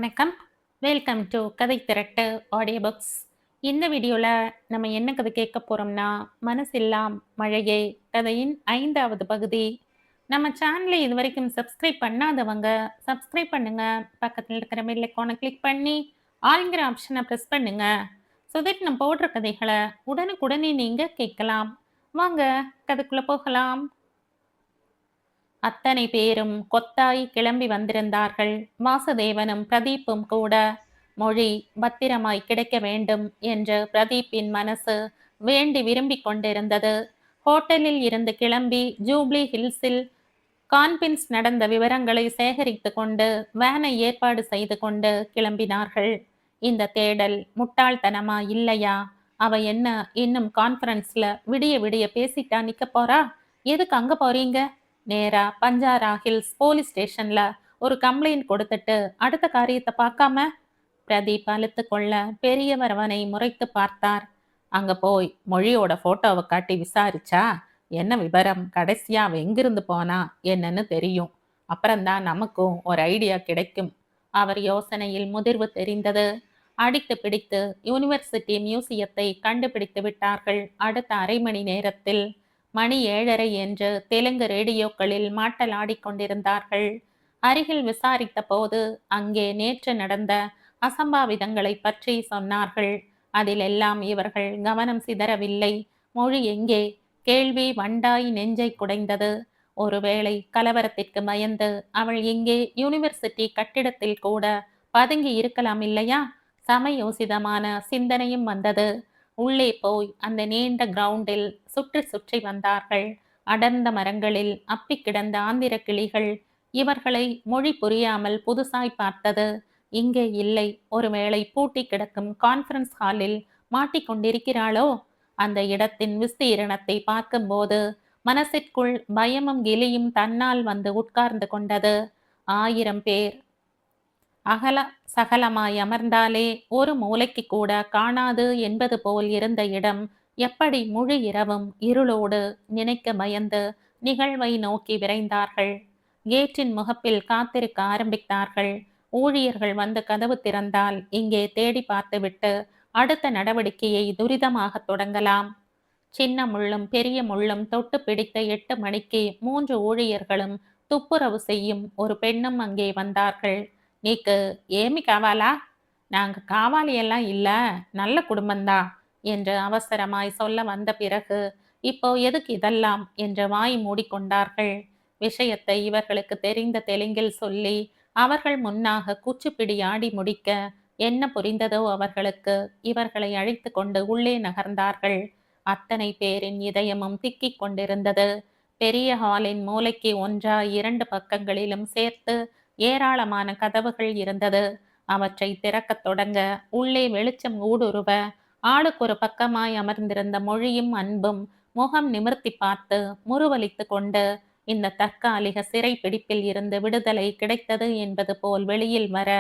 வணக்கம். Welcome to கதை திரட்டு audio books. இந்த வீடியோவில் நம்ம என்ன கதை கேட்க போகிறோம்னா, மனசெல்லாம் மழையே கதையின் 5வது பகுதி. நம்ம சேனலை இது வரைக்கும் சப்ஸ்கிரைப் பண்ணாதவங்க சப்ஸ்கிரைப் பண்ணுங்க. பக்கத்தில் இருக்கிற பெல் ஐகானை கிளிக் பண்ணி ஆல்ங்கிற ஆப்ஷனை ப்ரெஸ் பண்ணுங்க. ஸோ தட் நம்ம போடுற கதைகளை உடனுக்குடனே நீங்கள் கேட்கலாம். வாங்க கதைக்குள்ளே போகலாம். அத்தனை பேரும் கொத்தாய் கிளம்பி வந்திருந்தார்கள். வாசுதேவனும் பிரதீப்பும் கூட. மொழி பத்திரமாய் கிடைக்க வேண்டும் என்று பிரதீப்பின் மனசு வேண்டி விரும்பிக் கொண்டிருந்தது. ஹோட்டலில் இருந்து கிளம்பி ஜூப்ளி ஹில்ஸில் கான்பின்ஸ் நடந்த விவரங்களை சேகரித்து கொண்டு வேனை ஏற்பாடு செய்து கொண்டு கிளம்பினார்கள். இந்த தேடல் முட்டாள்தனமா இல்லையா? அவ என்ன இன்னும் கான்ஃபரன்ஸ்ல விடிய விடிய பேசிட்டா நிக்க போறா? எதுக்கு அங்க போறீங்க? நேரா பஞ்சாரா ஹில்ஸ் போலீஸ் ஸ்டேஷன்ல ஒரு கம்ப்ளைண்ட் கொடுத்துட்டு அடுத்த காரியத்தை பார்க்காம? பிரதீப் அழுத்து கொள்ள பெரியவர் அவனை முறைத்து பார்த்தார். அங்க போய் மொழியோட போட்டோவை காட்டி விசாரிச்சா என்ன விவரம், கடைசியா அவ எங்கிருந்து போனா என்னன்னு தெரியும். அப்புறம்தான் நமக்கும் ஒரு ஐடியா கிடைக்கும். அவர் யோசனையில் முதிர்வு தெரிந்தது. அடித்து பிடித்து யூனிவர்சிட்டி மியூசியத்தை கண்டுபிடித்து விட்டார்கள் அடுத்த அரை மணி நேரத்தில். மணி 7:30 என்று தெலுங்கு ரேடியோக்களில் மாட்டல் ஆடிக்கொண்டிருந்தார்கள். அருகில் விசாரித்த போது அங்கே நேற்று நடந்த அசம்பாவிதங்களை பற்றி சொன்னார்கள். அதிலெல்லாம் இவர்கள் கவனம் சிதறவில்லை. மொழி எங்கே? கேள்வி வண்டாய் நெஞ்சை குடைந்தது. ஒருவேளை கலவரத்திற்கு பயந்து அவள் எங்கே யூனிவர்சிட்டி கட்டிடத்தில் கூட பதுங்கி இருக்கலாம் இல்லையா? சமயோசிதமான சிந்தனையும் வந்தது. உள்ளே போய் அந்த நீண்ட கிரவுண்டில் சுற்றி சுற்றி வந்தார்கள். அடர்ந்த மரங்களில் அப்பி கிடந்த ஆந்திர கிளிகள் இவர்களை மொழி புரியாமல் புதுசாய் பார்த்தது. இங்கே இல்லை. ஒருவேளை பூட்டி கிடக்கும் கான்ஃபரன்ஸ் ஹாலில் மாட்டிக்கொண்டிருக்கிறாளோ? அந்த இடத்தின் விஸ்தீரணத்தை பார்க்கும்போது மனசிற்குள் பயமும் கிளியும் தன்னால் வந்து உட்கார்ந்து கொண்டது. 1000 பேர் அகல சகலமாய் அமர்ந்தாலே ஒரு மூலைக்கு கூட காணாது என்பது போல் இருந்த இடம் எப்படி முழு இரவும் இருளோடு? நினைக்க பயந்து நிகழ்வை நோக்கி விரைந்தார்கள். கேட்டின் முகப்பில் காத்திருக்க ஆரம்பித்தார்கள். ஊழியர்கள் வந்து கதவு திறந்தால் இங்கே தேடி பார்த்துவிட்டு அடுத்த நடவடிக்கையை துரிதமாக தொடங்கலாம். சின்ன முள்ளும் பெரிய முள்ளும் தொட்டு பிடித்த 8 மணிக்கு 3 ஊழியர்களும் துப்புரவு செய்யும் ஒரு பெண்ணும் அங்கே வந்தார்கள். நீக்கு ஏமி காவாலா? நாங்க காவாலியெல்லாம் இல்ல, நல்ல குடும்பந்தா என்று அவசரமாய் சொல்ல வந்த பிறகு இப்போ எதுக்கு இதெல்லாம் என்று வாய் மூடிக்கொண்டார்கள். விஷயத்தை இவர்களுக்கு தெரிந்த தெலுங்கில் சொல்லி அவர்கள் முன்னாக குச்சிப்பிடி ஆடி முடிக்க என்ன புரிந்ததோ அவர்களுக்கு இவர்களை அழைத்து கொண்டு உள்ளே நகர்ந்தார்கள். அத்தனை பேரின் இதயமும் திக்கிக் கொண்டிருந்தது. பெரிய ஹாலின் மூலைக்கு ஒன்றா 2 பக்கங்களிலும் சேர்த்து ஏராளமான கதவுகள் இருந்தது. அவற்றை திறக்கத் தொடங்க உள்ளே வெளிச்சம் ஊடுருவ ஆளுக்கு ஒரு பக்கமாய் அமர்ந்திருந்த மொழியும் அன்பும் முகம் நிமிர்த்தி பார்த்து முறுவலித்து கொண்டு இந்த தற்காலிக சிறை பிடிப்பில் இருந்து விடுதலை கிடைத்தது என்பது போல் வெளியில் வர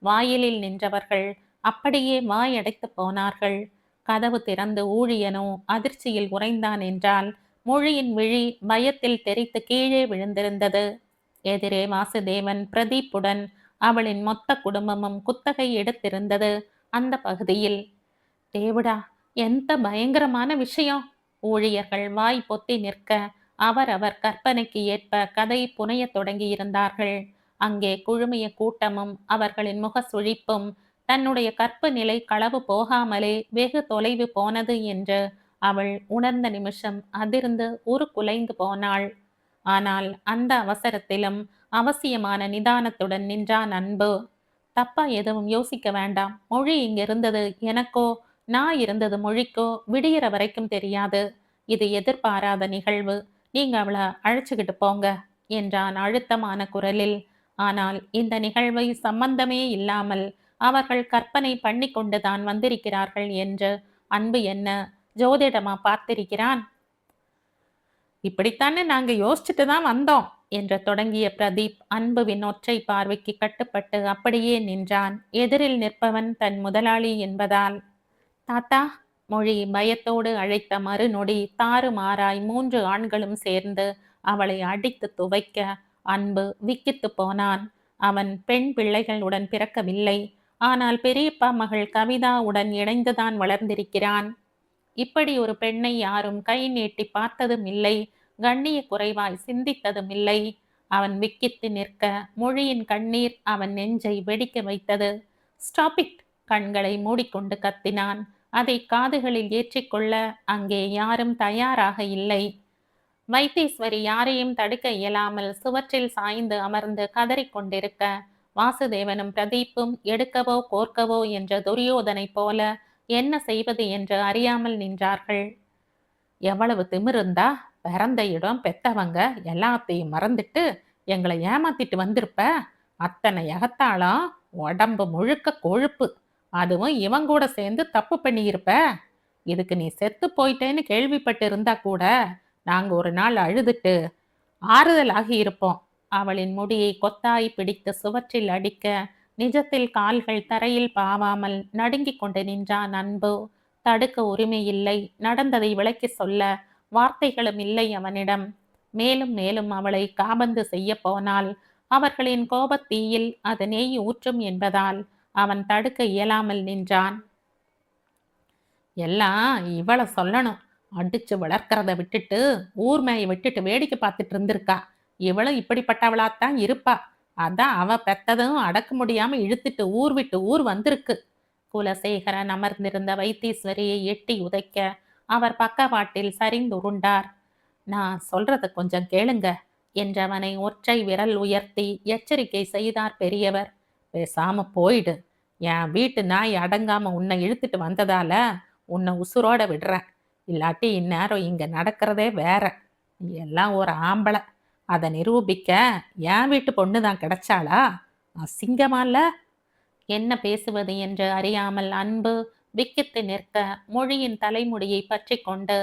வாயிலில் நின்றவர்கள் அப்படியே வாயடைத்து போனார்கள். கதவு திறந்து ஊழியனோ அதிர்ச்சியில் உறைந்தான் என்றால் மொழியின் விழி பயத்தில் தெரித்து கீழே விழுந்திருந்தது. எதிரே வாசுதேவன் பிரதீப்புடன் அவளின் மொத்த குடும்பமும் குத்தகை எடுத்திருந்தது அந்த பகுதியில். தேவடா, எந்த பயங்கரமான விஷயம்! ஊழியர்கள் வாய் பொத்தி நிற்க அவரவர் கற்பனைக்கு ஏற்ப கதை புனைய தொடங்கி இருந்தார்கள். அங்கே குழுமிய கூட்டமும் அவர்களின் முக சுழிப்பும் தன்னுடைய கற்பு நிலை களவு போகாமலே வெகு தொலைவு போனது என்று அவள் உணர்ந்த நிமிஷம் அதிர்ந்து குலைந்து போனாள். ஆனால் அந்த அவசரத்திலும் அவசியமான நிதானத்துடன் நின்றான் அன்பு. தப்பா எதுவும் யோசிக்க வேண்டாம். மொழி இங்க இருந்தது எனக்கோ, நான் இருந்தது மொழிக்கோ விடியற வரைக்கும் தெரியாது. இது எதிர்பாராத நிகழ்வு. நீங்க அவளை அழைச்சுக்கிட்டு போங்க என்றான் அழுத்தமான குரலில். ஆனால் இந்த நிகழ்வை சம்பந்தமே இல்லாமல் அவர்கள் கற்பனை பண்ணி கொண்டுதான் வந்திருக்கிறார்கள் என்று அன்பு என்ன ஜோதிடமா பார்த்திருக்கிறான்? இப்படித்தானே நாங்க யோசிச்சுட்டு தான் வந்தோம் என்று தொடங்கிய பிரதீப் அன்புவின் ஒற்றை பார்வைக்கு கட்டுப்பட்டு அப்படியே நின்றான். எதிரில் நிற்பவன் தன் முதலாளி என்பதால். தாத்தா, மொழி பயத்தோடு அழைத்த மறுநொடி தாறுமாறாய் 3 ஆண்களும் சேர்ந்து அவளை அடித்து துவைக்க அன்பு விக்கித்து போனான். அவன் பெண் பிள்ளைகளுடன் பிறக்கவில்லை. ஆனால் பெரியப்பா மகள் கவிதாவுடன் இணைந்துதான் வளர்ந்திருக்கிறான். இப்படி ஒரு பெண்ணை யாரும் கை நீட்டி பார்த்ததும் இல்லை. கண்ணிய குறைவாய் சிந்தித்ததும் இல்லை. அவன் விக்கித்து நிற்க மொழியின் கண்ணீர் அவன் நெஞ்சை வெடிக்க வைத்தது. Stop it! கண்களை மூடிக்கொண்டு கத்தினான். அதை காதுகளில் ஏற்றிக்கொள்ள அங்கே யாரும் தயாராக இல்லை. வைத்தீஸ்வரி யாரையும் தடுக்க இயலாமல் சுவற்றில் சாய்ந்து அமர்ந்து கதறிக்கொண்டிருக்க, வாசுதேவனும் பிரதீப்பும் எடுக்கவோ கோர்க்கவோ என்ற துரியோதனை போல என்ன செய்வது என்று அறியாமல் நின்றார்கள். எவ்வளவு திமிருந்தா பிறந்த இடம் பெத்தவங்க எல்லாத்தையும் மறந்துட்டு எங்களை ஏமாத்திட்டு வந்திருப்ப. அத்தனை எகத்தாளம், உடம்பு முழுக்க கொழுப்பு, அதுவும் இவன் கூட சேர்ந்து தப்பு பண்ணியிருப்ப. இதுக்கு நீ செத்து போயிட்டேன்னு கேள்விப்பட்டு இருந்தா கூட நாங்க ஒரு நாள் அழுதுட்டு ஆறுதலாகி இருப்போம். அவளின் முடியை கொத்தாய் பிடித்து சுவற்றில் அடிக்க, நிஜத்தில் கால்கள் தரையில் பாவாமல் நடுங்கிக் கொண்டு நின்றான் அன்பு. தடுக்க உரிமை இல்லை. நடந்ததை விளக்கி சொல்ல வார்த்தைகளும் இல்லை அவனிடம். மேலும் மேலும் அவளை காபந்து செய்ய போனால் அவர்களின் கோபத்தீயில் அது நெய் ஊற்றும் என்பதால் அவன் தடுக்க இயலாமல் நின்றான். எல்லாம் இவளை சொல்லணும். அடிச்சு வளர்க்கறத விட்டுட்டு ஊர் மேய விட்டுட்டு வேடிக்கை பார்த்துட்டு இருந்திருக்கா. இவளும் இப்படிப்பட்டவளாத்தான் இருப்பா. அதான் அவ பெத்ததும் அடக்க முடியாம இழுத்துட்டு ஊர் விட்டு ஊர் வந்திருக்கு. குலசேகரன் அமர்ந்திருந்த வைத்தீஸ்வரியை எட்டி உதைக்க அவர் பக்கவாட்டில் சரிந்துருண்டார். நான் சொல்றத கொஞ்சம் கேளுங்க என்றவனை ஒற்றை விரல் உயர்த்தி எச்சரிக்கை செய்தார் பெரியவர். பேசாம போயிடு. என் வீட்டு நாய் அடங்காம உன்னை இழுத்துட்டு வந்ததால உன்னை உசுரோட விடுறேன். இல்லாட்டி இந்நேரம் இங்க நடக்கிறதே வேற. நீ எல்லாம் ஒரு ஆம்பளை. அதை நிரூபிக்க என் வீட்டு பொண்ணு தான் கிடைச்சாளா? அசிங்கமால. என்ன பேசுவது என்று அறியாமல் அன்பு விக்கித்து நிற்க, மொழியின் தலைமுடியை பற்றி கொண்டு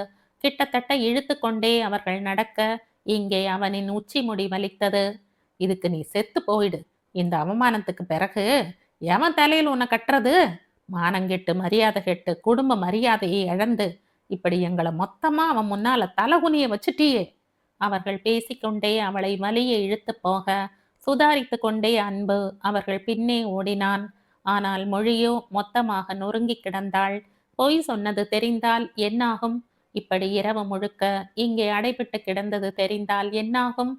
கிட்டத்தட்ட இழுத்து கொண்டே அவர்கள் நடக்க, இங்கே அவனின் உச்சி முடி வலித்தது. இதுக்கு நீ செத்து போயிடு. இந்த அவமானத்துக்கு பிறகு எவன் தலையில் உன்னை கட்டுறது? மானங்கெட்டு மரியாதை கெட்டு குடும்ப மரியாதையை இழந்து இப்படி எங்களை மொத்தமா அவன் முன்னால தலகுனிய வச்சுட்டியே. அவர்கள் பேசிக்கொண்டே அவளை வலிய இழுத்து போக, சுதாரித்து கொண்டே அன்பு அவர்கள் பின்னே ஓடினான். ஆனால் மொழியோ மொத்தமாக நொறுங்கி கிடந்தாள். பொய் சொன்னது தெரிந்தால் என்னாகும்? இப்படி இரவு முழுக்க இங்கே அடைபட்டு கிடந்தது தெரிந்தால் என்னாகும்?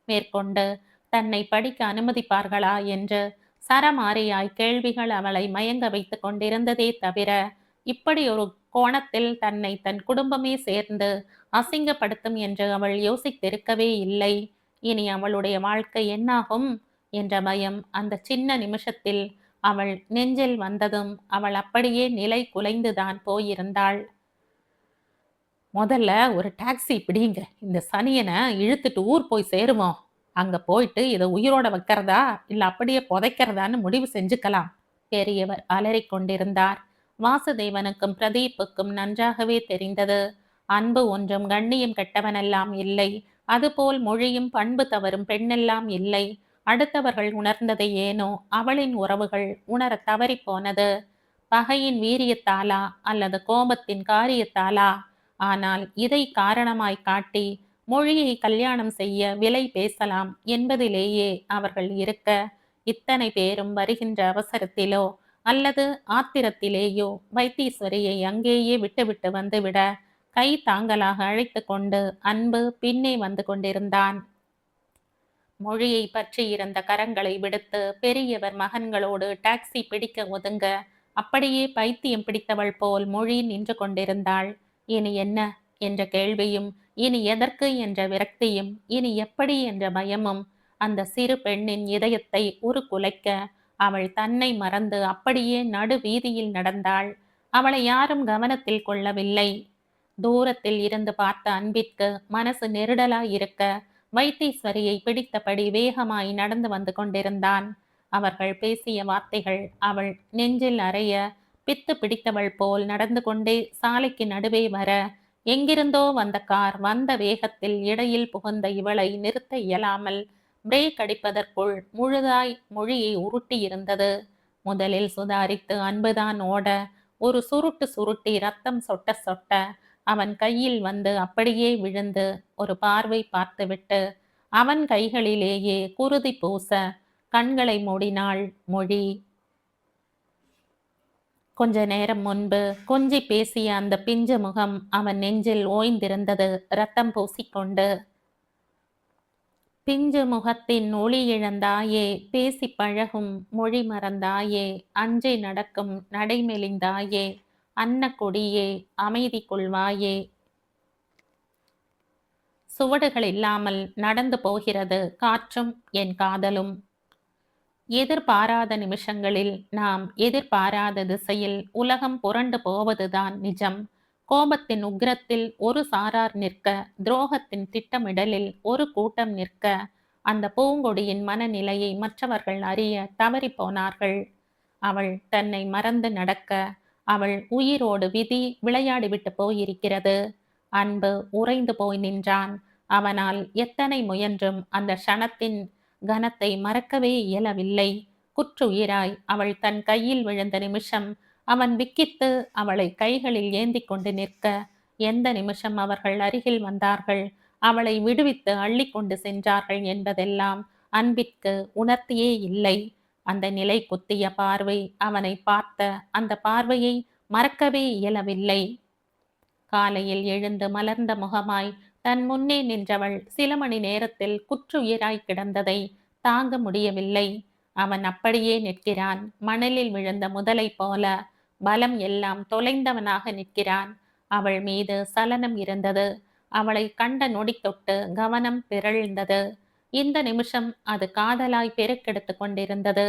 மேற்கொண்டு தன்னை படிக்க அனுமதிப்பார்களா என்று சரமாரியாய் கேள்விகள் அவளை மயங்க வைத்து கொண்டிருந்ததே தவிர, இப்படி ஒரு கோணத்தில் தன்னை தன் குடும்பமே சேர்ந்து அசிங்கப்படுத்தும் என்று அவள் யோசித்திருக்கவே இல்லை. இனி அவளுடைய வாழ்க்கை என்னாகும் என்ற பயம் அந்த சின்ன நிமிஷத்தில் அவள் நெஞ்சில் வந்ததும் அவள் அப்படியே நிலை குலைந்துதான் போயிருந்தாள். முதல்ல ஒரு டாக்ஸி பிடிங்க. இந்த சனியனை இழுத்துட்டு ஊர் போய் சேருவோம். அங்க போயிட்டு இதை உயிரோட வைக்கிறதா இல்ல அப்படியே புதைக்கிறதான்னு முடிவு செஞ்சுக்கலாம். பெரியவர் அலறிக் கொண்டிருந்தார். வாசுதேவனுக்கும் பிரதீப்புக்கும் நன்றாகவே தெரிந்தது. அன்பு ஒன்றும் கண்ணியம் கெட்டவனெல்லாம் இல்லை. அதுபோல் மொழியும் பண்பு தவறும் பெண்ணெல்லாம் இல்லை. அடுத்தவர்கள் உணர்ந்ததை ஏனோ அவளின் உறவுகள் உணர தவறி போனது. பகையின் வீரியத்தாலா அல்லது கோபத்தின் காரியத்தாலா? ஆனால் இதை காரணமாய் காட்டி மொழியை கல்யாணம் செய்ய விலை பேசலாம் என்பதிலேயே அவர்கள் இருக்க, இத்தனை பேரும் வருகின்ற அவசரத்திலோ அல்லது ஆத்திரத்திலேயோ வைத்தீஸ்வரியை அங்கேயே விட்டுவிட்டு வந்துவிட கை தாங்கலாக அழைத்து கொண்டு அன்பு பின்னே வந்து கொண்டிருந்தான். மொழியை பற்றி இருந்த கரங்களை விடுத்து பெரியவர் மகன்களோடு டாக்ஸி பிடிக்க ஒதுங்க, அப்படியே பைத்தியம் பிடித்தவள் போல் மொழி நின்று கொண்டிருந்தாள். இனி என்ன என்ற கேள்வியும், இனி எதற்கு என்ற விரக்தியும், இனி எப்படி என்ற பயமும் அந்த சிறு பெண்ணின் இதயத்தை உருக்குலைக்க, அவள் தன்னை மறந்து அப்படியே நடு வீதியில் நடந்தாள். அவளை யாரும் கவனத்தில் கொள்ளவில்லை. தூரத்தில் இருந்து பார்த்த அன்பிற்கு மனசு நெருடலாய் இருக்க, வைத்தீஸ்வரியை பிடித்தபடி வேகமாய் நடந்து வந்து கொண்டிருந்தான். அவர்கள் பேசிய வார்த்தைகள் அவள் நெஞ்சில் அறைய, பித்து பிடித்தவள் போல் நடந்து கொண்டே சாலைக்கு நடுவே வர, எங்கிருந்தோ வந்த கார் வந்த வேகத்தில் இடையில் புகுந்த இவளை நிறுத்த இயலாமல் பிரேக் அடிப்பதற்குள் முழுதாய் மொழியை உருட்டி இருந்தது. முதலில் சுதாரித்து அன்புதான் ஓட, ஒரு சுருட்டு சுருட்டி ரத்தம் சொட்ட சொட்ட அவன் கையில் வந்து அப்படியே விழுந்து ஒரு பார்வை பார்த்துவிட்டு அவன் கைகளிலேயே குருதி பூச கண்களை மூடினாள் மொழி. கொஞ்ச நேரம் முன்பு கொஞ்சி பேசிய அந்த பிஞ்சு முகம் அவன் நெஞ்சில் ஓய்ந்திருந்தது, ரத்தம் பூசிக்கொண்டு. பிஞ்சு முகத்தின் ஒளி இழந்தாயே, பேசி பழகும் மொழி மறந்தாயே, அஞ்சி நடக்கும் நடைமெலிந்தாயே, அன்ன கொடியே, அமைதி கொள்வாயே. சுவடுகள் இல்லாமல் நடந்து போகிறது காற்றும் என் காதலும். எதிர்பாராத நிமிஷங்களில் நாம் எதிர்பாராத திசையில் உலகம் புரண்டு போவதுதான் நிஜம். கோபத்தின் உக்கிரத்தில் ஒரு சாரார் நிற்க, துரோகத்தின் திட்டமிடலில் ஒரு கூட்டம் நிற்க, அந்த பூங்கொடியின் மனநிலையை மற்றவர்கள் அறிய தவறி போனார்கள். அவள் தன்னை மறந்து நடக்க, அவள் உயிரோடு விதி விளையாடிவிட்டு போயிருக்கிறது. அன்பு உறைந்து போய் நின்றான். அவனால் எத்தனை முயன்றும் அந்த க்ஷணத்தின் கனத்தை மறக்கவே இயலவில்லை. குற்றுயிராய் அவள் தன் கையில் விழுந்த நிமிஷம் அவன் விக்கித்து அவளை கைகளில் ஏந்தி கொண்டு நிற்க, எந்த நிமிஷம் அவர்கள் அருகில் வந்தார்கள், அவளை விடுவித்து அள்ளி கொண்டு சென்றார்கள் என்பதெல்லாம் அன்பிற்கு உணர்த்தியே இல்லை. அந்த நிலை குத்திய பார்வை, அவனை பார்த்த அந்த பார்வையை மறக்கவே இயலவில்லை. காலையில் எழுந்து மலர்ந்த முகமாய் தன் முன்னே நின்றவள் சில மணி நேரத்தில் குற்றுயிராய் கிடந்ததை தாங்க முடியவில்லை. அவன் அப்படியே நிற்கிறான், மணலில் விழுந்த முதலை போல. பலம் எல்லாம் தொலைந்தவனாக நிற்கிறான். அவள் மீது சலனம் இருந்தது. அவளை கண்ட நொடி தொட்டு கவனம் பிறழ்ந்தது. இந்த நிமிஷம் அது காதலாய் பெருக்கெடுத்து கொண்டிருந்தது.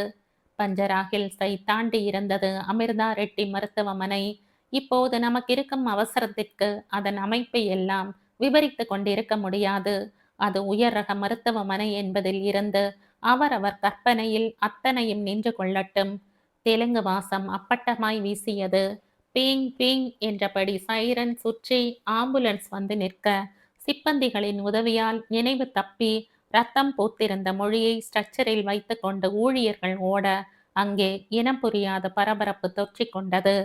பஞ்சரா ஹில்ஸை தாண்டி இருந்தது அமிர்தா ரெட்டி மருத்துவமனை. இப்போது நமக்கு இருக்கும் அவசரத்திற்கு அதன் அமைப்பை எல்லாம் விவரித்து கொண்டிருக்க முடியாது. அது உயர் ரக மருத்துவமனை என்பதில் இருந்து அவரவர் கற்பனையில் அத்தனையும் நின்று கொள்ளட்டும். தெலுங்கு வாசம் அப்பட்டமாய் வீசியது. பீங் பீங் என்றபடி சைரன் சுற்றி ஆம்புலன்ஸ் வந்து நிற்க, சிப்பந்திகளின் உதவியால் நினைவு தப்பி ரத்தம் பூத்திருந்த மொழியை ஸ்ட்ரக்சரில் வைத்து கொண்டு ஊழியர்கள் ஓட, அங்கே இனம் புரியாத பரபரப்பு தொற்றிக் கொண்டது.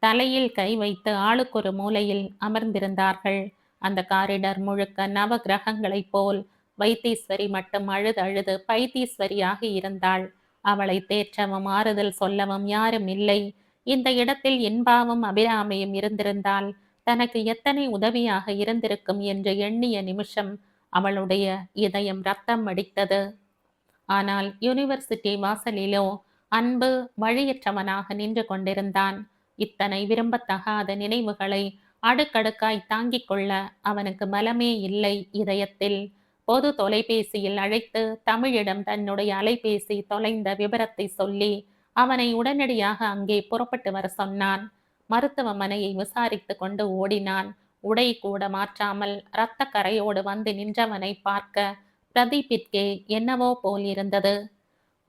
தலையில் கை வைத்து ஆளுக்கொரு மூலையில் அமர்ந்திருந்தார்கள். அந்த காரிடர் முழுக்க நவ கிரகங்களைப் போல். வைத்தீஸ்வரி மட்டும் அழுது அழுது பைத்தீஸ்வரியாக இருந்தாள். அவளை தேற்றவும் ஆறுதல் சொல்லவும் யாரும் இல்லை. இந்த இடத்தில் இன்பாவும் அபிராமியும் இருந்திருந்தால் தனக்கு எத்தனை உதவியாக இருந்திருக்கும் என்று எண்ணிய நிமிஷம் அவளுடைய இதயம் ரத்தம் அடித்தது. ஆனால் யூனிவர்சிட்டி வாசலிலோ அன்பு வழியற்றவனாக நின்று கொண்டிருந்தான். இத்தனை விரும்பத்தகாத நினைவுகளை அடுக்கடுக்காய் தாங்கிக் கொள்ள அவனுக்கு பலமே இல்லை இதயத்தில். பொது தொலைபேசியில் அழைத்து தமிழிடம் தன்னுடைய அலைபேசி தொலைந்த விபரத்தை சொல்லி அவனை உடனடியாக அங்கே புறப்பட்டு வர சொன்னான். மருத்துவமனையை விசாரித்து கொண்டு ஓடினான். உடை கூட மாற்றாமல் இரத்த கரையோடு வந்து நின்றவனை பார்க்க பிரதீப்பிற்கே என்னவோ போல் இருந்தது.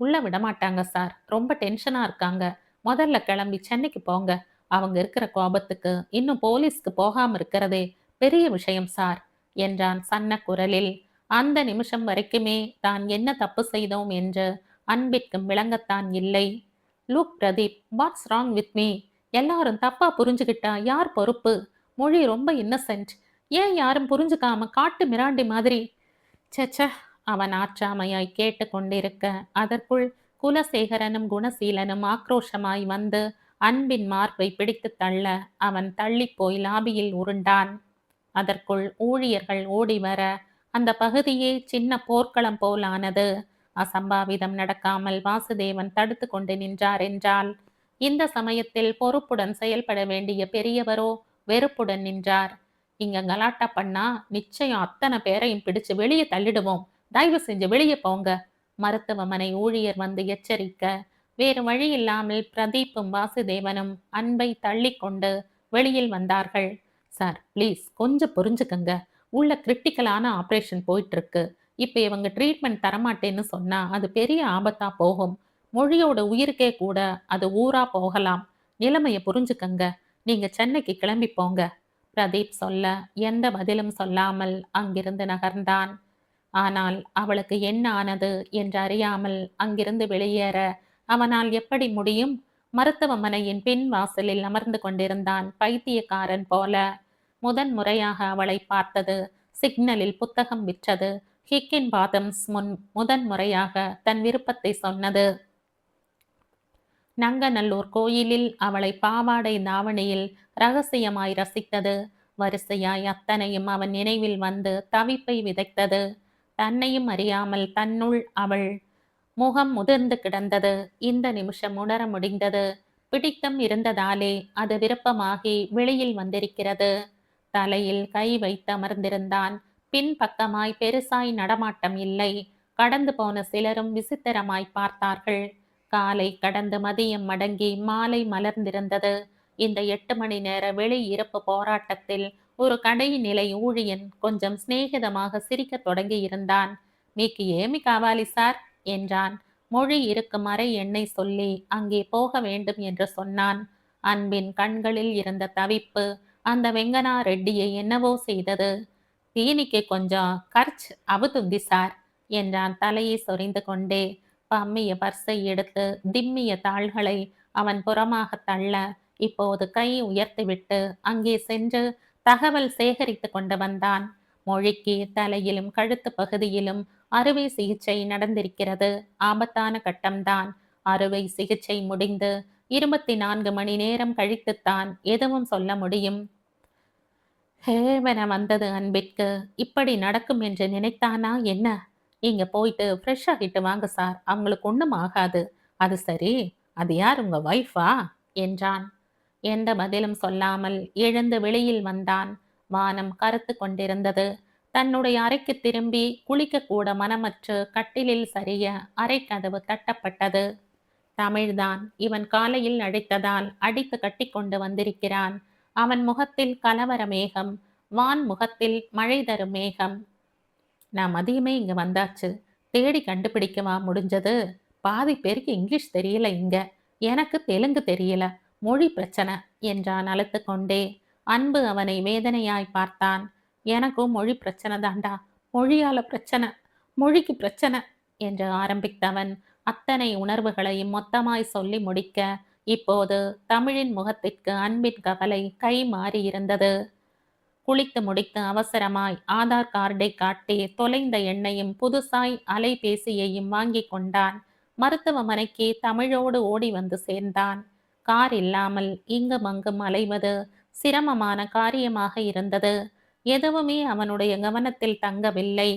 உள்ள விடமாட்டாங்க சார், ரொம்ப டென்ஷனா இருக்காங்க, முதல்ல கிளம்பி சென்னைக்கு போங்க, அவங்க இருக்கிற கோபத்துக்கு இன்னும் போலீஸ்க்கு போகாம இருக்கிறதே பெரிய விஷயம் சார் என்றான் சன்ன குரலில். அந்த நிமிஷம் வரைக்குமே தான் என்ன தப்பு செய்தோம் என்று அன்பிற்கும் விளங்கத்தான் இல்லை. Look Pradeep, what's wrong with me? எல்லாரும் தப்பா புரிஞ்சுக்கிட்டா யார் பொறுப்பு? மொழி ரொம்ப இன்னசென்ட், ஏன் யாரும் புரிஞ்சுக்காம காட்டு மிராண்டி மாதிரி? சச்ச, அவன் ஆற்றாமையாய் கேட்டு கொண்டிருக்க அதற்குள் குலசேகரனும் குணசீலனும் ஆக்ரோஷமாய் வந்து அன்பின் மார்பை பிடித்து தள்ள அவன் தள்ளிப்போய் லாபியில் உருண்டான். அதற்குள் ஊழியர்கள் ஓடி வர அந்த பகுதியே சின்ன போர்க்களம் போலானது. அசம்பாவிதம் நடக்காமல் வாசுதேவன் தடுத்து கொண்டு நின்றார் என்றால், இந்த சமயத்தில் பொறுப்புடன் செயல்பட வேண்டிய பெரியவரோ வெறுப்புடன் நின்றார். இங்க கலாட்டா பண்ணா நிச்சயம் அத்தனை பேரையும் பிடிச்சு வெளியே தள்ளிடுவோம், தயவு செஞ்சு வெளியே போங்க, மருத்துவமனை ஊழியர் வந்து எச்சரிக்க, வேறு வழி இல்லாமல் பிரதீப்பும் வாசுதேவனும் அன்பை தள்ளி கொண்டு வெளியில் வந்தார்கள். சார் ப்ளீஸ் கொஞ்சம் புரிஞ்சுக்கங்க, உள்ள கிரிட்டிக்கலான ஆப்ரேஷன் போயிட்டு இருக்கு. இப்போ இவங்க ட்ரீட்மெண்ட் தரமாட்டேன்னு சொன்னா அது பெரிய ஆபத்தா போகும். மொழியோட உயிருக்கே கூட அது ஊரா போகலாம். நிலைமையை புரிஞ்சுக்கங்க, நீங்க சென்னைக்கு கிளம்பி போங்க. பிரதீப் சொல்ல எந்த பதிலும் சொல்லாமல் அங்கிருந்து நகர்ந்தான். ஆனால் அவளுக்கு என்ன ஆனது என்று அறியாமல் அங்கிருந்து வெளியேற அவனால் எப்படி முடியும்? மருத்துவமனையின் பின் வாசலில் அமர்ந்து கொண்டிருந்தான் பைத்தியக்காரன் போல. முதன் முறையாக அவளை பார்த்தது, சிக்னலில் புத்தகம் விற்றது, ஹிக்கின் பாதம்ஸ் முதன் முறையாக தன் விருப்பத்தை சொன்னது. நங்கநல்லூர் கோயிலில் அவளை பாவாடை தாவணியில் ரகசியமாய் ரசித்தது. வரிசையாய் அத்தனையும் அவன் நினைவில் வந்து தவிப்பை விதைத்தது. தன்னையும் அறியாமல் தன்னுள் அவள் முகம் முதிர்ந்து கிடந்தது. இந்த நிமிஷம் உணர முடிந்தது. பிடித்தம் இருந்ததாலே அது விருப்பமாகி வெளியில் வந்திருக்கிறது. தலையில் கை வைத்து அமர்ந்திருந்தான். பின்பக்கமாய் பெருசாய் நடமாட்டம் இல்லை. கடந்து போன சிலரும் விசித்திரமாய் பார்த்தார்கள். காலை கடந்து மதியம் மடங்கி மாலை மலர்ந்திருந்தது. இந்த 8 மணி நேர வெளி இருப்பு போராட்டத்தில் ஒரு கடைநிலை ஊழியன் கொஞ்சம் சிநேகிதமாக சிரிக்கத் தொடங்கி இருந்தான். மீக்கு ஏமி காவாலி சார் என்றான். மொழி இருக்கும் அறை எண்ணை சொல்லி அங்கே போக வேண்டும் என்று சொன்னான். அன்பின் கண்களில் இருந்த தவிப்பு அந்த வெங்கனா ரெட்டியை என்னவோ செய்தது. தீனிக்கு கொஞ்சம் கர்ச் அவுதுந்தி சார் என்றான் தலையை சொரிந்து கொண்டே. பம்மிய பர்ஸை எடுத்து திம்மிய தாள்களை அவன் புறமாக தள்ள இப்போது கை உயர்த்திவிட்டு அங்கே சென்று தகவல் சேகரித்து கொண்டு வந்தான். மொழிக்கு தலையிலும் கழுத்து பகுதியிலும் அறுவை சிகிச்சை நடந்திருக்கிறது. ஆபத்தான கட்டம்தான். அறுவை சிகிச்சை முடிந்து 24 மணி நேரம் கழித்துத்தான் எதுவும் சொல்ல முடியும். ஹேவன வந்தது அன்பிற்கு. இப்படி நடக்கும் என்று நினைத்தானா என்ன? நீங்க போயிட்டு ஃப்ரெஷ் ஆகிட்டு வாங்க சார், அவங்களுக்கு ஒன்றும் ஆகாது. அது சரி, அது யார் உங்க வைஃபா என்றான். எந்த பதிலும் சொல்லாமல் எழுந்து வெளியில் வந்தான். வானம் கருத்து கொண்டிருந்தது. தன்னுடைய அறைக்கு திரும்பி குளிக்க கூட மனமற்று கட்டிலில் சரிய அறை கதவு தட்டப்பட்டது. தமிழ்தான். இவன் காலையில் அழைத்ததால் அடித்து கட்டி கொண்டு வந்திருக்கிறான். அவன் முகத்தில் கலவர மேகம், வான் முகத்தில் மழை தரும் மேகம். நான் மதியமே இங்க வந்தாச்சு. தேடி கண்டுபிடிக்கவா முடிஞ்சது? பாதி பேருக்கு இங்கிலீஷ் தெரியல இங்க. எனக்கு தெலுங்கு தெரியல. மொழி பிரச்சனை என்றான் அழுத்து கொண்டே. அன்பு அவனை வேதனையாய் பார்த்தான். எனக்கும் மொழி பிரச்சனை தாண்டா. மொழியால பிரச்சனை, மொழிக்கு பிரச்சனை என்று ஆரம்பித்தவன் அத்தனை உணர்வுகளையும் மொத்தமாய் சொல்லி முடிக்க இப்போது தமிழின் முகத்திற்கு அன்பின் கவலை கை மாறி இருந்தது. குளித்து முடித்து அவசரமாய் ஆதார் கார்டை காட்டி தொலைந்த எண்ணையும் புதுசாய் அலைபேசியையும் வாங்கி கொண்டான். மருத்துவமனைக்கு தமிழோடு ஓடி வந்து சேர்ந்தான். கார் இல்லாமல் இங்கும் அங்கும் அலைவது சிரமமான காரியமாக இருந்தது. எதுவுமே அவனுடைய கவனத்தில் தங்கவில்லை.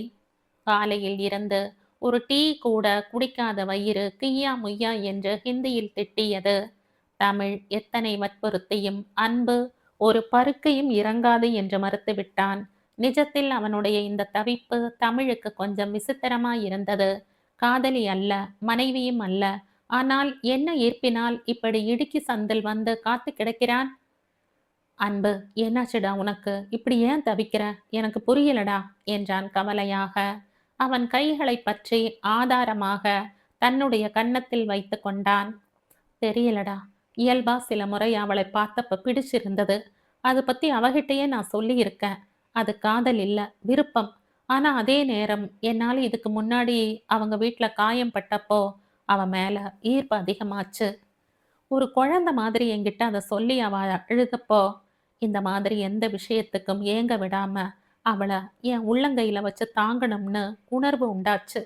காலையில் இருந்து ஒரு டீ கூட குடிக்காத வயிறு கிய்யா முய்யா என்று ஹிந்தியில் திட்டியது. தமிழ் எத்தனை வற்புறுத்தியும் அன்பு ஒரு பருக்கையும் இறங்காது என்று மறுத்துவிட்டான். நிஜத்தில் அவனுடைய இந்த தவிப்பு தமிழுக்கு கொஞ்சம் விசித்திரமாயிருந்தது. காதலி அல்ல, மனைவியும் அல்ல. ஆனால் என்ன ஈர்ப்பினால் இப்படி இடுக்கி சந்தில் வந்து காத்து கிடக்கிறான்? அன்பு, என்னாச்சுடா உனக்கு? இப்படி ஏன் தவிக்கிற? எனக்கு புரியலடா என்றான் கவலையாக. அவன் கைகளை பற்றி ஆதாரமாக தன்னுடைய கன்னத்தில் வைத்து கொண்டான். தெரியலடா. இயல்பா சில முறை அவளை பார்த்தப்ப பிடிச்சிருந்தது. அதை பத்தி அவகிட்டயே நான் சொல்லியிருக்கேன். அது காதல் இல்ல, விருப்பம். ஆனா அதே நேரம் என்னால் இதுக்கு முன்னாடி அவங்க வீட்டுல காயம் பட்டப்போ அவன் மேல ஈர்ப்பு அதிகமாச்சு. ஒரு குழந்தை மாதிரி என்கிட்ட அதை சொல்லி அவ அழுதப்போ இந்த மாதிரி எந்த விஷயத்துக்கும் ஏங்க விடாம அவளை என் உள்ளங்கையில வச்சு தாங்கணும்னு உணர்வு உண்டாச்சு.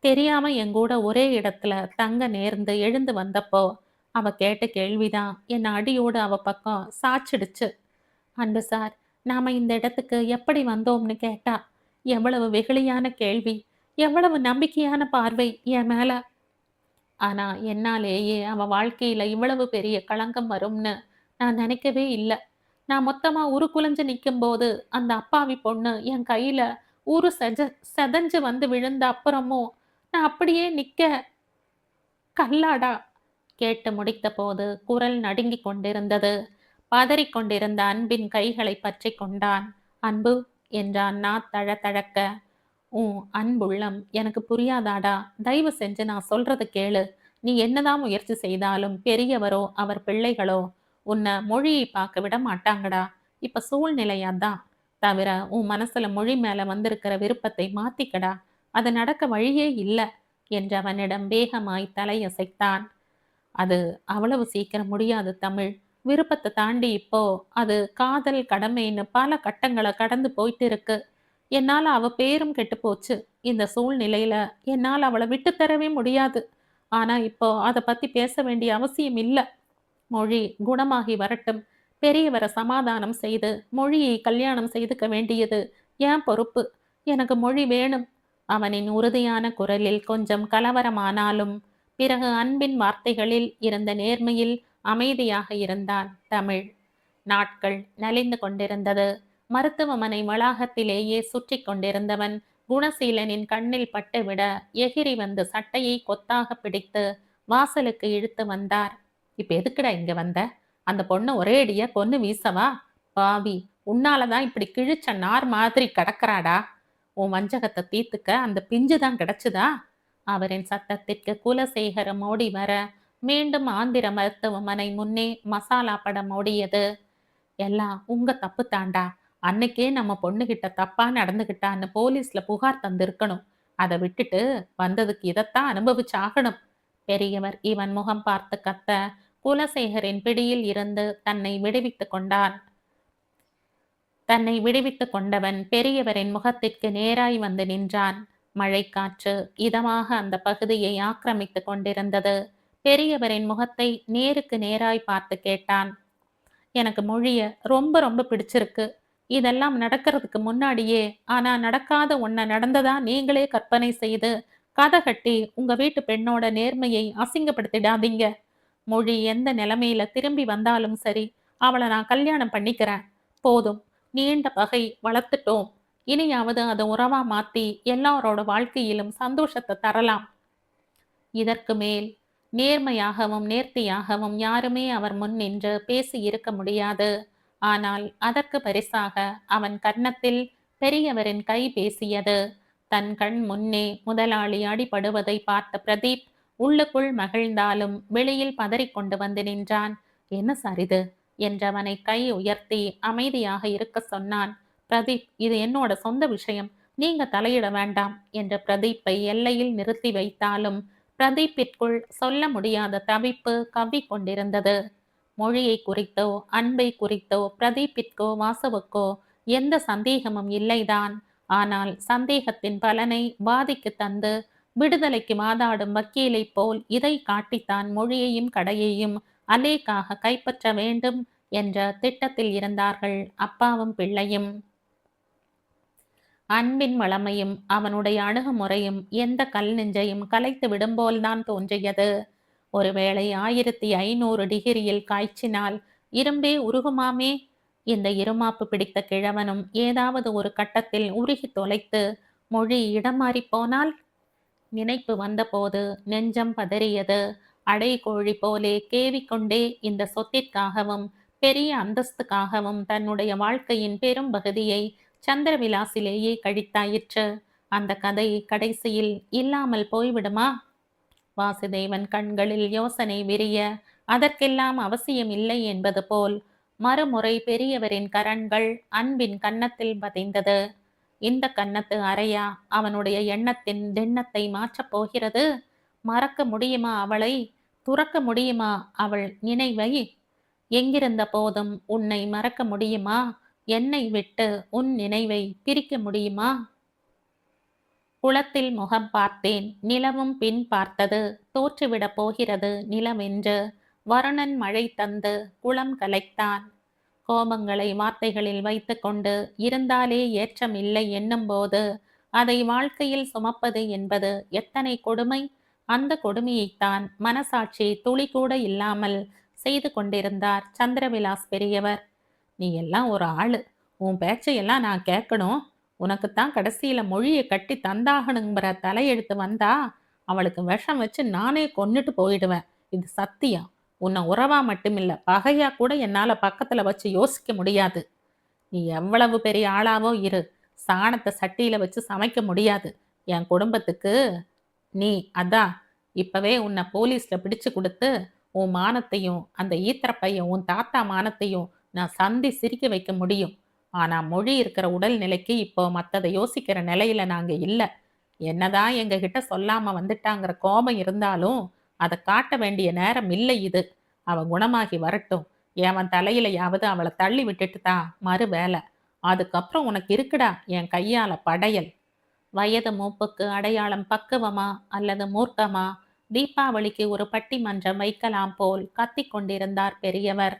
தெரியாம எங்கூட ஒரே இடத்துல தங்க நேர்ந்து எழுந்து வந்தப்போ அவ கேட்ட கேள்விதான் என்னை அடியோடு அவ பக்கம் சாச்சிடுச்சு. அன்பு சார், நாம இந்த இடத்துக்கு எப்படி வந்தோம்னு கேட்டா. எவ்வளவு வெகுளியான கேள்வி, எவ்வளவு நம்பிக்கையான பார்வை என் மேல. ஆனா என்னாலேயே அவ வாழ்க்கையில இவ்வளவு பெரிய களங்கம் வரும்னு நான் நினைக்கவே இல்லை. நான் மொத்தமா உருக்குலைஞ்சு நிற்கும் போது அந்த அப்பாவி பொண்ணு என் கையில ஊரு செதஞ்சு வந்து விழுந்த அப்புறமும் நான் அப்படியே நிக்க கல்லாடா. கேட்டு முடித்த போது குரல் நடுங்கிக் கொண்டிருந்தது. பதறிக்கொண்டிருந்த அன்பின் கைகளை பற்றி கொண்டான். அன்பு என்றான் தழக்க. அன்புள்ளம் எனக்கு புரியாதாடா. தயவு செஞ்சு நான் சொல்றது கேளு. நீ என்னதான் முயற்சி செய்தாலும் பெரியவரோ அவர் பிள்ளைகளோ உன்னை மொழியை பார்க்க விட மாட்டாங்கடா. இப்ப சூழ்நிலையாதான். தவிர உன் மனசுல மொழி மேல வந்திருக்கிற விருப்பத்தை மாத்திக்கடா. அது நடக்க வழியே இல்லை என்று அவனிடம் வேகமாய் தலையசைத்தான். அது அவ்வளவு சீக்கிரம் முடியாது தமிழ். விருப்பத்தை தாண்டி இப்போ அது காதல் கடமைன்னு பல கட்டங்களை கடந்து போயிட்டு இருக்கு. என்னால அவ பேரும் கெட்டு போச்சு. இந்த சூழ்நிலையில என்னால அவள விட்டு தரவே முடியாது. ஆனா இப்போ அத பத்தி பேச வேண்டிய அவசியம் இல்ல. மொழி குணமாகி வரட்டும். பெரியவர சமாதானம் செய்து மொழியை கல்யாணம் செய்துக்க வேண்டியது என் பொறுப்பு. எனக்கு மொழி வேணும். அவனின் உறுதியான குரலில் கொஞ்சம் கலவரமானாலும் பிறகு அன்பின் வார்த்தைகளில் இருந்த நேர்மையில் அமைதியாக இருந்தான் தமிழ். நாட்கள் நலிந்து கொண்டிருந்தது. மருத்துவமனை வளாகத்திலேயே சுற்றி கொண்டிருந்தவன் குணசீலனின் கண்ணில் பட்டுவிட எகிரி வந்து சட்டையை கொத்தாக பிடித்து வாசலுக்கு இழுத்து வந்தார். இப்ப எதுக்குடா இங்க வந்த? அந்த பொண்ண ஒரேடியா கொன்னு வீசவா? பாவி, உன்னாலதான் இப்படி கிழிச்ச நார் மாதிரி கிடக்கறாடா. உன் வஞ்சகத்தை தீர்த்துக்க அந்த பிஞ்சு தான் கிடைச்சுதா? அவரின் சத்தத்திற்கு குலசேகரம் ஓடி வர மீண்டும் ஆந்திர மருத்துவமனை முன்னே மசாலா படம் ஓடியது. எல்லாம் உங்க தப்பு தாண்டா. அன்னைக்கே நம்ம பொண்ணுகிட்ட தப்பா நடந்துகிட்டான்னு போலீஸ்ல புகார் தந்திருக்கணும். அதை விட்டுட்டு வந்ததுக்கு இதைத்தான் அனுபவிச்சாகணும். பெரியவர் இவன் முகம் பார்த்து கத்த குலசேகரின் பிடியில் இருந்து தன்னை விடுவித்துக் கொண்டவன் பெரியவரின் முகத்திற்கு நேராய் வந்து நின்றான். மழைக்காற்று இதமாக அந்த பகுதியை ஆக்கிரமித்துக் கொண்டிருந்தது. பெரியவரின் முகத்தை நேருக்கு நேராய் பார்த்து கேட்டான். எனக்கு மொழிய ரொம்ப ரொம்ப பிடிச்சிருக்கு. இதெல்லாம் நடக்கிறதுக்கு முன்னாடியே, ஆனா நடக்காத ஒன்ன நடந்ததா நீங்களே கற்பனை செய்து கதை கட்டி உங்க வீட்டு பெண்ணோட நேர்மையை அசிங்கப்படுத்திடாதீங்க. மொழி எந்த நிலைமையில திரும்பி வந்தாலும் சரி, அவளை நான் கல்யாணம் பண்ணிக்கிறேன். போதும், நீண்ட பகை வளர்த்துட்டோம். இனியாவது அதை உறவா மாத்தி எல்லாரோட வாழ்க்கையிலும் சந்தோஷத்தை தரலாம். இதற்கு மேல் நேர்மையாகவும் நேர்த்தியாகவும் யாருமே அவர் முன் நின்று பேசி இருக்க முடியாது. ஆனால் அதற்கு பரிசாக அவன் கன்னத்தில் பெரியவரின் கை பேசியது. தன் கண் முன்னே முதலாளி அடிபடுவதை பார்த்த பிரதீப் உள்ளுக்குள் மகிழ்ந்தாலும் வெளியில் பதறிக்கொண்டு வந்து நின்றான். என்ன சார் இது என்றவனை கை உயர்த்தி அமைதியாக இருக்க சொன்னான். பிரதீப், இது என்னோட சொந்த விஷயம், நீங்க தலையிட வேண்டாம் என்று பிரதீப்பை எல்லையில் நிறுத்தி வைத்தாலும் பிரதீப்பிற்குள் சொல்ல முடியாத தவிப்பு கவ்விக்கொண்டிருந்தது. மொழியை குறித்தோ அன்பை குறித்தோ பிரதீப்பிற்கோ வாசுவுக்கோ எந்த சந்தேகமும் இல்லைதான். ஆனால் சந்தேகத்தின் பலனை பாதிக்கு தந்து விடுதலைக்கு வாதாடும் வக்கீலைப் போல் இதை காட்டித்தான் மொழியையும் கடையையும் அலேக்காக கைப்பற்ற வேண்டும் என்ற திட்டத்தில் இருந்தார்கள் அப்பாவும் பிள்ளையும். அன்பின் வளமையும் அவனுடைய அணுகுமுறையும் எந்த கல் நெஞ்சையும் கலைத்து விடும்போல்தான் தோன்றியது. ஒருவேளை 1500 டிகிரியில் காய்ச்சினால் இரும்பே உருகுமாமே. இந்த இருமாப்பு பிடித்த கிழவனும் ஏதாவது ஒரு கட்டத்தில் உருகி தொலைத்து மொழி இடம் மாறி போனால்? நினைப்பு வந்தபோது நெஞ்சம் பதறியது. அடைகோழி போலே கேவிக்கொண்டே இந்த சொத்திற்காகவும் பெரிய அந்தஸ்துக்காகவும் தன்னுடைய வாழ்க்கையின் பெரும் பகுதியை சந்திரவிலாசிலேயே கழித்தாயிற்று. அந்த கதை கடைசியில் இல்லாமல் போய்விடுமா? வாசுதேவன் கண்களில் யோசனை விரிய அதற்கெல்லாம் அவசியம் இல்லை என்பது போல் மறுமுறை பெரியவரின் கரண்கள் அன்பின் கன்னத்தில் பதிந்தது. இந்த கன்னத்து அறையா அவனுடைய எண்ணத்தின் திண்ணத்தை மாற்றப் போகிறது? மறக்க முடியுமா அவளை? துறக்க முடியுமா அவள் நினைவை? எங்கிருந்த போதும் உன்னை மறக்க முடியுமா? என்னை விட்டு உன் நினைவை பிரிக்க முடியுமா? குளத்தில் முகம் பார்த்தேன். நிலவும் பின் பார்த்தது. தோற்றுவிடப் போகிறது நிலவென்று. வருணன் மழை தந்து குளம் கலைத்தான். கோபங்களை வார்த்தைகளில் வைத்து கொண்டு இருந்தாலே ஏற்றம் இல்லை என்னும்போது அதை வாழ்க்கையில் சுமப்பது என்பது எத்தனை கொடுமை! அந்த கொடுமையைத்தான் மனசாட்சி துளி கூட இல்லாமல் செய்து கொண்டிருந்தார் சந்திரவிலாஸ் பெரியவர். நீ எல்லாம் ஒரு ஆளு. உன் பேச்சையெல்லாம் நான் கேட்கணும். உனக்குத்தான் கடைசியில மொழியை கட்டி தந்தாகணுங்கிற தலையெழுத்து வந்தா அவளுக்கு விஷம் வச்சு நானே கொன்னுட்டு போயிடுவேன். இது சத்தியம். உன்னை உறவா மட்டுமில்ல, பகையா கூட என்னால பக்கத்துல வச்சு யோசிக்க முடியாது. நீ எவ்வளவு பெரிய ஆளாவோ இரு, சாணத்தை சட்டியில வச்சு சமைக்க முடியாது என் குடும்பத்துக்கு. நீ அதான் இப்பவே உன்னை போலீஸ்ல பிடிச்சு கொடுத்து உன் மானத்தையும் அந்த ஈத்திரப்பையும் உன் தாத்தா மானத்தையும் நான் சந்தி சிரிக்க வைக்க முடியும். ஆனா மொழி இருக்கிற உடல்நிலைக்கு இப்போ மற்றதை யோசிக்கிற நிலையில நாங்க இல்லை. என்னதான் எங்க கிட்ட சொல்லாம வந்துட்டாங்கிற கோபம் இருந்தாலும் அதை காட்ட வேண்டிய நேரம் இல்லை இது. அவ குணமாகி வரட்டும். எவன் தலையிலையாவது அவளை தள்ளி விட்டுட்டு தான் மறு வேலை. அதுக்கப்புறம் உனக்கு இருக்குடா என் கையால படையல். வயது மூப்புக்கு அடையாளம் பக்குவமா அல்லது மூர்க்கமா? தீபாவளிக்கு ஒரு பட்டிமன்றம் வைக்கலாம் போல் கத்திக் கொண்டிருந்தார் பெரியவர்.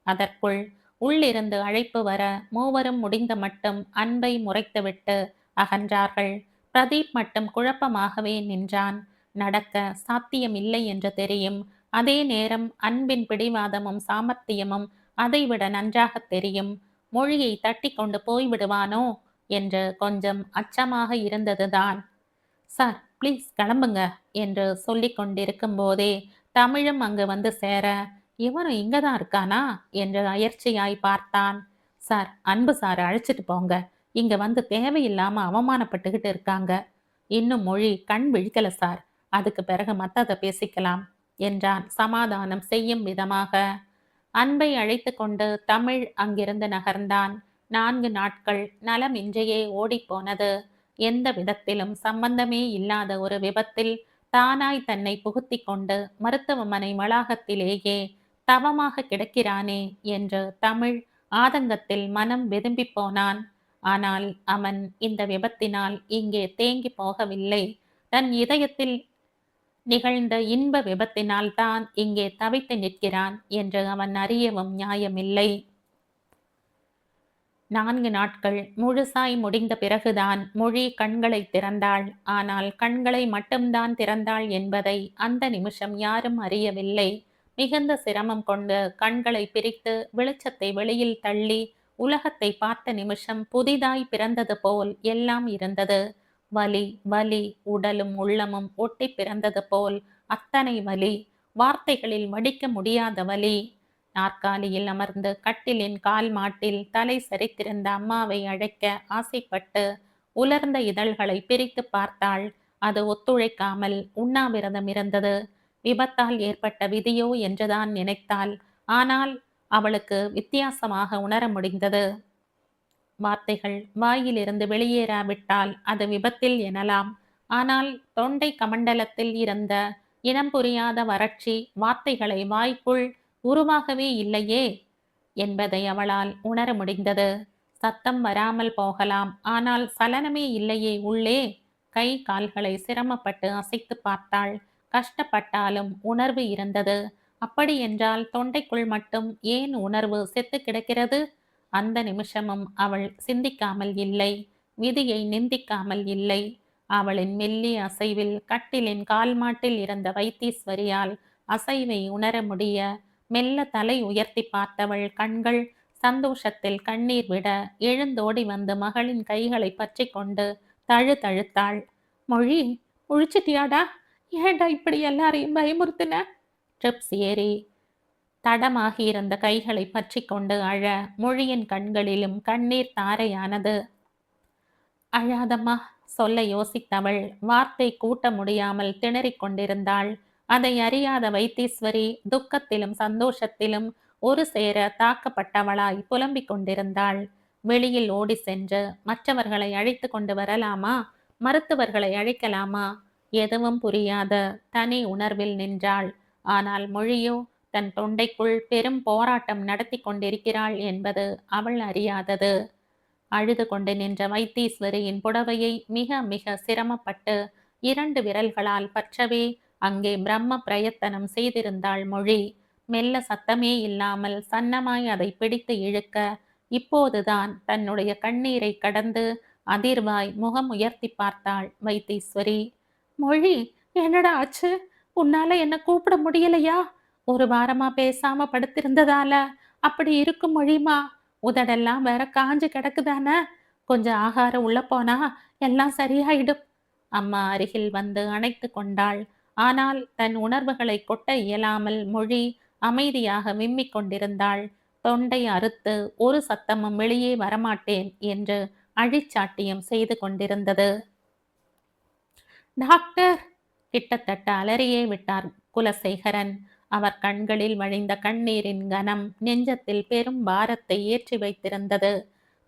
அதற்குள் உள்ளிருந்து அழைப்பு வர மூவரும் முடிந்த மட்டும் அன்பை முறைத்துவிட்டு அகன்றார்கள். பிரதீப் மட்டும் குழப்பமாகவே நின்றான். நடக்க சாத்தியமில்லை என்று தெரியும். அதே நேரம் அன்பின் பிடிவாதமும் சாமர்த்தியமும் அதைவிட நன்றாக தெரியும். மொழியை தட்டி கொண்டு போய்விடுவானோ என்று கொஞ்சம் அச்சமாக இருந்ததுதான். சார் ப்ளீஸ் கிளம்புங்க என்று சொல்லிக் கொண்டிருக்கும் போதே தமிழும் அங்கு வந்து சேர, இவனும் இங்கதான் இருக்கானா என்று அயர்ச்சியாய் பார்த்தான். சார் அன்பு சார் அழைச்சிட்டு போங்க, இங்க வந்து தேவையில்லாம அவமானப்பட்டுக்கிட்டு இருக்காங்க. இன்னும் மொழி கண் விழிக்கல சார், அதுக்கு பிறகு மத்தத பேசிக்கலாம் என்றான் சமாதானம் செய்யும் விதமாக. அன்பை அழைத்து கொண்டு தமிழ் அங்கிருந்து நகர்ந்தான். 4 நாட்கள் நலமின்றியே ஓடிப்போனது. எந்த விதத்திலும் சம்பந்தமே இல்லாத ஒரு விபத்தில் தானாய் தன்னை புகுத்தி கொண்டு மருத்துவமனை வளாகத்திலேயே தவமாக கிடக்கிறானே என்று தமிழ் ஆதங்கத்தில் மனம் வெதும்பி போனான். ஆனால் அவன் இந்த விபத்தினால் இங்கே தேங்கி போகவில்லை. தன் இதயத்தில் நிகழ்ந்த இன்ப விபத்தினால் தான் இங்கே தவித்து நிற்கிறான் என்று அவன் அறியவும் நியாயமில்லை. 4 நாட்கள் முழுசாய் முடிந்த பிறகுதான் மொழி கண்களை திறந்தாள். ஆனால் கண்களை மட்டும்தான் திறந்தாள் என்பதை அந்த நிமிஷம் யாரும் அறியவில்லை. மிகுந்த சிரமம் கொண்டு கண்களை பிரித்து வெளிச்சத்தை வெளியில் தள்ளி உலகத்தை பார்த்த நிமிஷம் புதிதாய் பிறந்தது போல் எல்லாம் இருந்தது. வலி வலி, உடலும் உள்ளமும் ஒட்டி பிறந்தது போல் அத்தனை வலி, வார்த்தைகளில் வடிக்க முடியாத வலி. நாற்காலியில் அமர்ந்து கட்டிலின் கால் மாட்டில் தலை சரித்திருந்த அம்மாவை அழைக்க ஆசைப்பட்டு உலர்ந்த இதழ்களை பிரித்து பார்த்தாள். அது ஒத்துழைக்காமல் உண்ணாவிரதம் இருந்தது. விபத்தால் ஏற்பட்ட விதியோ என்றுதான் நினைத்தாள். ஆனால் அவளுக்கு வித்தியாசமாக உணர முடிந்தது. வார்த்தைகள் வாயிலிருந்து வெளியேறாவிட்டால் அது விபத்தில் எனலாம். ஆனால் தொண்டை கமண்டலத்தில் இருந்த இனம் புரியாத வறட்சி வார்த்தைகளை வாய்க்குள் உருவாகவே இல்லையே என்பதை அவளால் உணர முடிந்தது. சத்தம் வராமல் போகலாம், ஆனால் சலனமே இல்லையே உள்ளே. கை கால்களை சிரமப்பட்டு அசைத்து பார்த்தாள். கஷ்டப்பட்டாலும் உணர்வு இருந்தது. அப்படியென்றால் தொண்டைக்குள் மட்டும் ஏன் உணர்வு செத்து கிடக்கிறது? அந்த நிமிஷமும் அவள் சிந்திக்காமல் இல்லை, விதியை நிந்திக்காமல் இல்லை. அவளின் மெல்லிய அசைவில் கட்டிலின் கால்மாட்டில் இருந்த வைத்தீஸ்வரியால் அசைவை உணர முடிய மெல்ல தலை உயர்த்தி பார்த்தவள் கண்கள் சந்தோஷத்தில் கண்ணீர் விட எழுந்தோடி வந்து மகளின் கைகளை பற்றி கொண்டு தழுத்தாள். மொழி, முழிச்சிட்டியாடா? ஏண்டா இப்படி எல்லாரையும் பயமுறுத்தின? ட்ரிப்ஸ் ஏறி தடமாகி இருந்த கைகளை பற்றி கொண்டு அழ மொழியின் கண்களிலும் கண்ணீர் தாரையானது. அழாதம்மா சொல்ல யோசித்தவள் வார்த்தை கூட்ட முடியாமல் திணறிக் கொண்டிருந்தாள். அதை அறியாத வைத்தீஸ்வரி துக்கத்திலும் சந்தோஷத்திலும் ஒரு சேர தாக்கப்பட்டவளாய் புலம்பிக் கொண்டிருந்தாள். வெளியில் ஓடி சென்று மற்றவர்களை அழைத்து கொண்டு வரலாமா, மருத்துவர்களை அழைக்கலாமா, எதுவும் புரியாத தனி உணர்வில் நின்றாள். ஆனால் மொழியோ தன் தொண்டைக்குள் பெரும் போராட்டம் நடத்தி கொண்டிருக்கிறாள் என்பது அவள் அறியாதது. அழுது கொண்டு நின்ற வைத்தீஸ்வரியின் புடவையை மிக மிக சிரமப்பட்டு 2 விரல்களால் பற்றவே அங்கே பிரம்ம பிரயத்தனம் செய்திருந்தாள் மொழி. மெல்ல சத்தமே இல்லாமல் சன்னமாய் அதை பிடித்து இழுக்க இப்போதுதான் தன்னுடைய கண்ணீரை கடந்து அதிர்வாய் முகம் உயர்த்தி பார்த்தாள் வைத்தீஸ்வரி. மொழி, என்னடா ஆச்சு? உன்னால என்ன கூப்பிட முடியலையா? ஒரு வாரமா பேசாம படுத்திருந்ததால அப்படி இருக்கும் மொழிமா. உதடெல்லாம் வேற காஞ்சு கிடக்குதானே? கொஞ்சம் ஆகாரம் உள்ள போனா எல்லாம் சரியாயிடும். அம்மா அருகில் வந்து அணைத்து கொண்டாள். ஆனால் தன் உணர்வுகளை கொட்ட இயலாமல் மொழி அமைதியாக விம்மிக் கொண்டிருந்தாள். தொண்டை அறுத்து ஒரு சத்தமும் வெளியே வரமாட்டேன் என்று அழிச்சாட்டியம் செய்து கொண்டிருந்தது. டாக்டர்! கிட்டத்தட்ட அலறியே விட்டார் குலசேகரன். அவர் கண்களில் வழிந்த கண்ணீரின் கனம் நெஞ்சத்தில் பெரும் பாரத்தை ஏற்றி வைத்திருந்தது.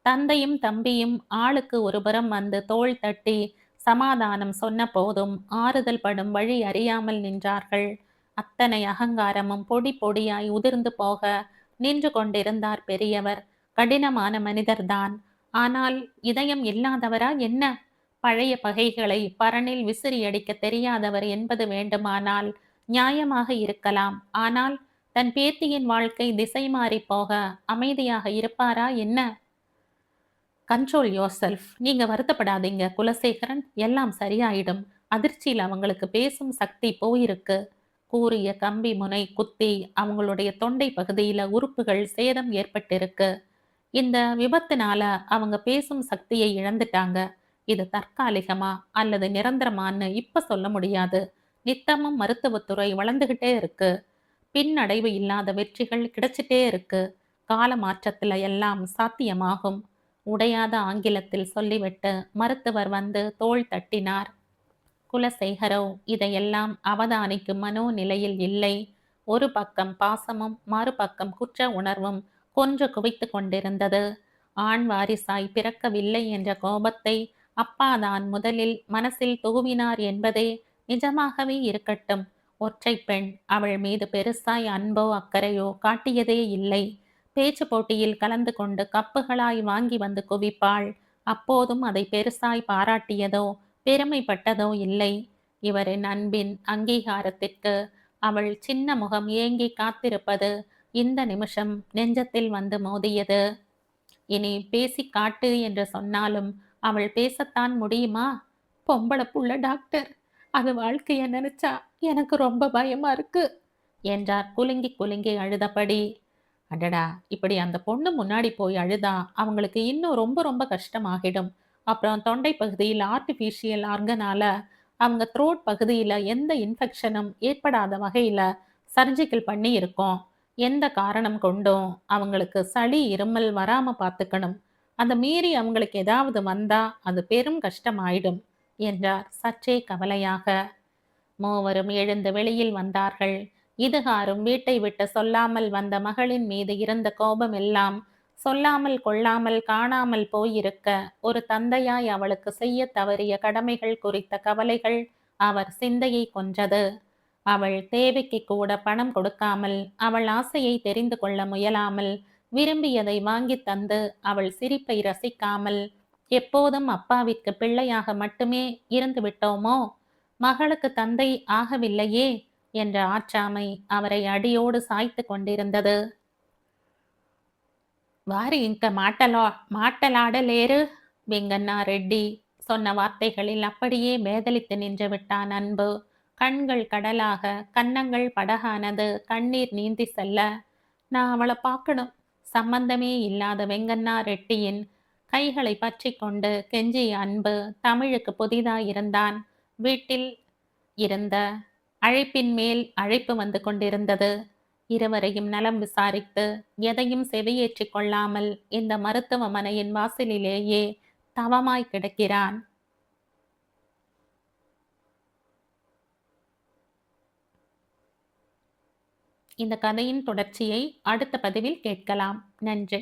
தந்தையும் தம்பியும் ஆளுக்கு ஒருபுறம் வந்து தோள் தட்டி சமாதானம் சொன்ன போதும் ஆறுதல் படும் வழி அறியாமல் நின்றார்கள். அத்தனை அகங்காரமும் பொடி பொடியாய் உதிர்ந்து போக நின்று கொண்டிருந்தார் பெரியவர். கடினமான மனிதர்தான். ஆனால் இதயம் இல்லாதவரா என்ன? பழைய பகைகளை பரணில் விசிறி அடிக்க தெரியாதவர் என்பது வேண்டுமானால் நியாயமாக இருக்கலாம். ஆனால் தன் பேத்தியின் வாழ்க்கை திசை மாறிப் போக அமைதியாக இருப்பாரா என்ன? கண்ட்ரோல் யோர்செல்ஃப். நீங்க வருத்தப்படாதீங்க குலசேகரன். எல்லாம் சரியாயிடும். அதிர்ச்சியில அவங்களுக்கு பேசும் சக்தி போயிருக்கு. கூரிய கம்பி முனை குத்தி அவங்களுடைய தொண்டை பகுதியில உறுப்புகள் சேதம் ஏற்பட்டிருக்கு. இந்த விபத்துனால அவங்க பேசும் சக்தியை இழந்துட்டாங்க. இது தற்காலிகமா அல்லது நிரந்தரமான்னு இப்ப சொல்ல முடியாது. நித்தமும் மருத்துவத்துறை வளர்ந்துகிட்டே இருக்கு. பின்னடைவு இல்லாத வெற்றிகள் கிடைச்சிட்டே இருக்கு. கால மாற்றத்துல எல்லாம் சாத்தியமாகும். உடையாத ஆங்கிலத்தில் சொல்லிவிட்டு மருத்துவர் வந்து தோள் தட்டினார். குலசேகரோ இதையெல்லாம் அவதானிக்கும் மனோநிலையில் இல்லை. ஒரு பக்கம் பாசமும் மறுபக்கம் குற்ற உணர்வும் கொன்று குவித்துக் கொண்டிருந்தது. ஆண் வாரிசாய் பிறக்கவில்லை என்ற கோபத்தை அப்பாதான் முதலில் மனசில் தூவினார் என்பதே நிஜமாகவே இருக்கட்டும். ஒற்றை பெண் அவள் மீது பெருசாய் அன்போ அக்கறையோ காட்டியதே இல்லை. பேச்சு போட்டியில் கலந்து கொண்டு கப்புகளாய் வாங்கி வந்து குவிப்பாள். அப்போதும் அதை பெருசாய் பாராட்டியதோ பெருமைப்பட்டதோ இல்லை. இவரின் அன்பின் அங்கீகாரத்திற்கு அவள் சின்ன முகம் ஏங்கி காத்திருப்பது இந்த நிமிஷம் நெஞ்சத்தில் வந்து மோதியது. இனி பேசி காட்டு என்று சொன்னாலும் அவள் பேசத்தான் முடியுமா? பொம்பளை புள்ள டாக்டர், அது வாழ்க்கைய நினைச்சா எனக்கு ரொம்ப பயமா இருக்கு என்றார் குலுங்கி குலுங்கி அழுதபடி. அடடா, இப்படி அந்த பொண்ணு முன்னாடி போய் அழுதா அவங்களுக்கு இன்னும் ரொம்ப ரொம்ப கஷ்டமாகிடும். அப்புறம் தொண்டை பகுதியில் ஆர்டிஃபிஷியல் ஆர்கனால அவங்க த்ரோட் பகுதியில எந்த இன்ஃபெக்ஷனும் ஏற்படாத வகையில சர்ஜிக்கல் பண்ணி இருக்கோம். எந்த காரணம் கொண்டும் அவங்களுக்கு சளி இருமல் வராம பார்த்துக்கணும். அந்த மீறி அவங்களுக்கு ஏதாவது வந்தா அது பெரும் கஷ்டமாயிடும் என்றார் சற்றே கவலையாக. மூவரும் எழுந்து வெளியில் வந்தார்கள். இதுகாரும் வீட்டை விட்டு சொல்லாமல் வந்த மகளின் மீது இருந்த கோபம் எல்லாம் சொல்லாமல் கொள்ளாமல் காணாமல் போயிருக்க, ஒரு தந்தையாய் அவளுக்கு செய்ய தவறிய கடமைகள் குறித்த கவலைகள் அவர் சிந்தையை கொன்றது. அவள் தேவைக்கு கூட பணம் கொடுக்காமல், அவள் ஆசையை தெரிந்து கொள்ள முயலாமல், விரும்பியதை வாங்கி தந்து அவள் சிரிப்பை ரசிக்காமல், எப்போதும் அப்பாவிற்கு பிள்ளையாக மட்டுமே இருந்து விட்டோமோ, மகளுக்கு தந்தை ஆகவில்லையே என்ற ஆற்றாமை அவரை அடியோடு சாய்த்து கொண்டிருந்தது. வாரி ఇంక மாட்டலாடலேரு வெங்கண்ணா ரெட்டி சொன்ன வார்த்தைகளில் அப்படியே பேதலித்து நின்று விட்டான் அன்பு. கண்கள் கடலாக, கன்னங்கள் படகானது. கண்ணீர் நீந்தி செல்ல, நான் அவளை பார்க்கணும். சம்பந்தமே இல்லாத வெங்கண்ணா ரெட்டியின் கைகளை பற்றி கொண்டு கெஞ்சிய அன்பு தமிழுக்கு புதிதாயிருந்தான். வீட்டில் இருந்த அழைப்பின் மேல் அழைப்பு வந்து கொண்டிருந்தது. இருவரையும் நலம் விசாரித்து எதையும் செவியேற்றிக் கொள்ளாமல் இந்த மருத்துவமனையின் வாசலிலேயே தவமாய் கிடக்கிறான். இந்த கதையின் தொடர்ச்சியை அடுத்த பதிவில் கேட்கலாம். நன்றி.